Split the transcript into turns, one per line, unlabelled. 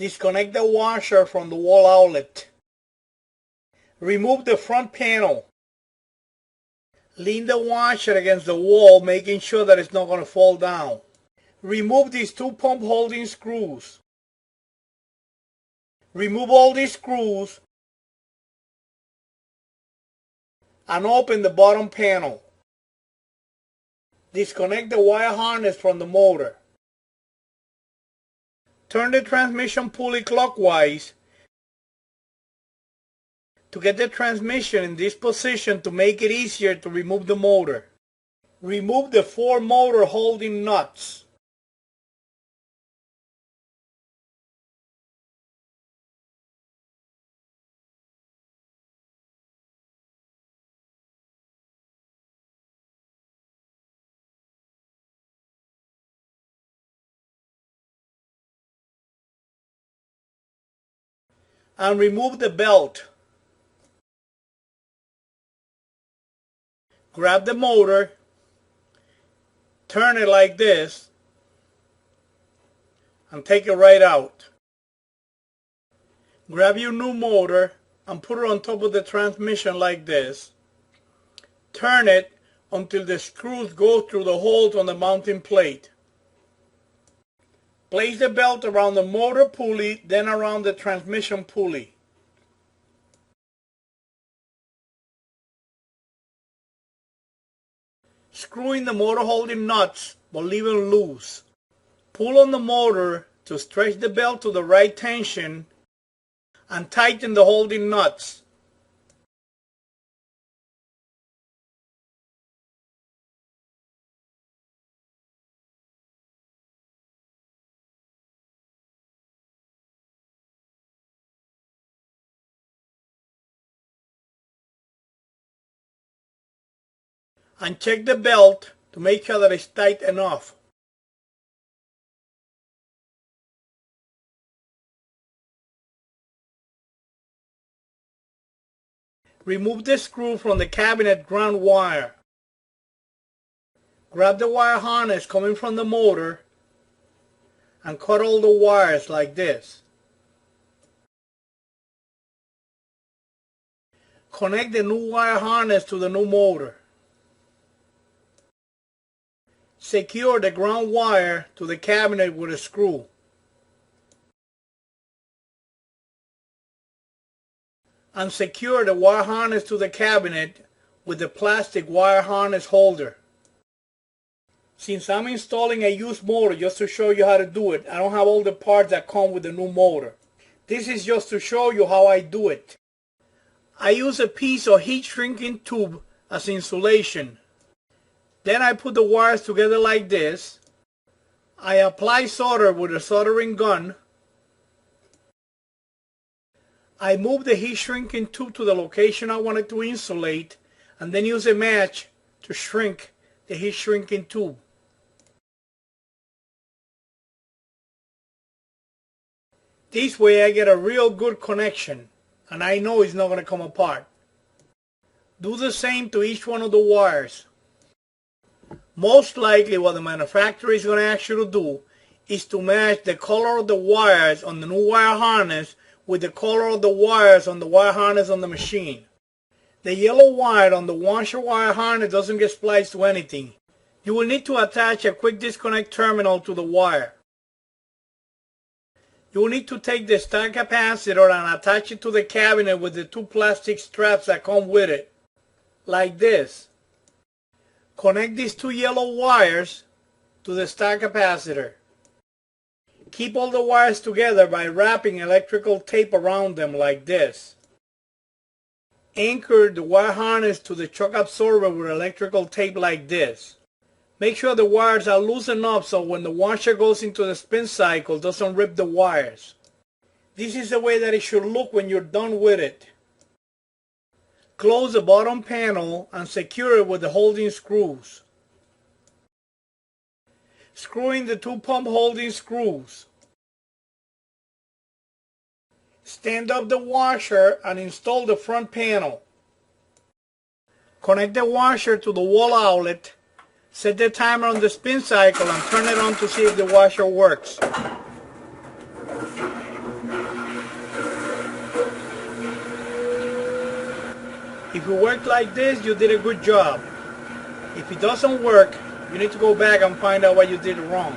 Disconnect the washer from the wall outlet. Remove the front panel. Lean the washer against the wall, making sure that it's not going to fall down. Remove these two pump holding screws. Remove all these screws and open the bottom panel. Disconnect the wire harness from the motor. Turn the transmission pulley clockwise to get the transmission in this position to make it easier to remove the motor. Remove the 4 motor holding nuts. And remove the belt. Grab the motor, turn it like this, and take it right out. Grab your new motor and put it on top of the transmission like this. Turn it until the screws go through the holes on the mounting plate. Place the belt around the motor pulley, then around the transmission pulley. Screw in the motor holding nuts, but leave them loose. Pull on the motor to stretch the belt to the right tension and tighten the holding nuts. And check the belt to make sure that it's tight enough. Remove the screw from the cabinet ground wire. Grab the wire harness coming from the motor and cut all the wires like this. Connect the new wire harness to the new motor. Secure the ground wire to the cabinet with a screw. And secure the wire harness to the cabinet with the plastic wire harness holder. Since I'm installing a used motor just to show you how to do it, I don't have all the parts that come with the new motor. This is just to show you how I do it. I use a piece of heat shrinking tube as insulation. Then I put the wires together like this. I apply solder with a soldering gun. I move the heat shrinking tube to the location I want it to insulate, and then use a match to shrink the heat shrinking tube. This way I get a real good connection, and I know it's not going to come apart. Do the same to each one of the wires. Most likely what the manufacturer is going to ask you to do is to match the color of the wires on the new wire harness with the color of the wires on the wire harness on the machine. The yellow wire on the washer wire harness doesn't get spliced to anything. You will need to attach a quick disconnect terminal to the wire. You will need to take the star capacitor and attach it to the cabinet with the 2 plastic straps that come with it, like this. Connect these 2 yellow wires to the star capacitor. Keep all the wires together by wrapping electrical tape around them like this. Anchor the wire harness to the shock absorber with electrical tape like this. Make sure the wires are loose enough so when the washer goes into the spin cycle, it doesn't rip the wires. This is the way that it should look when you're done with it. Close the bottom panel and secure it with the holding screws. Screw in the 2 pump holding screws. Stand up the washer and install the front panel. Connect the washer to the wall outlet. Set the timer on the spin cycle and turn it on to see if the washer works. If it worked like this, you did a good job. If it doesn't work, you need to go back and find out what you did wrong.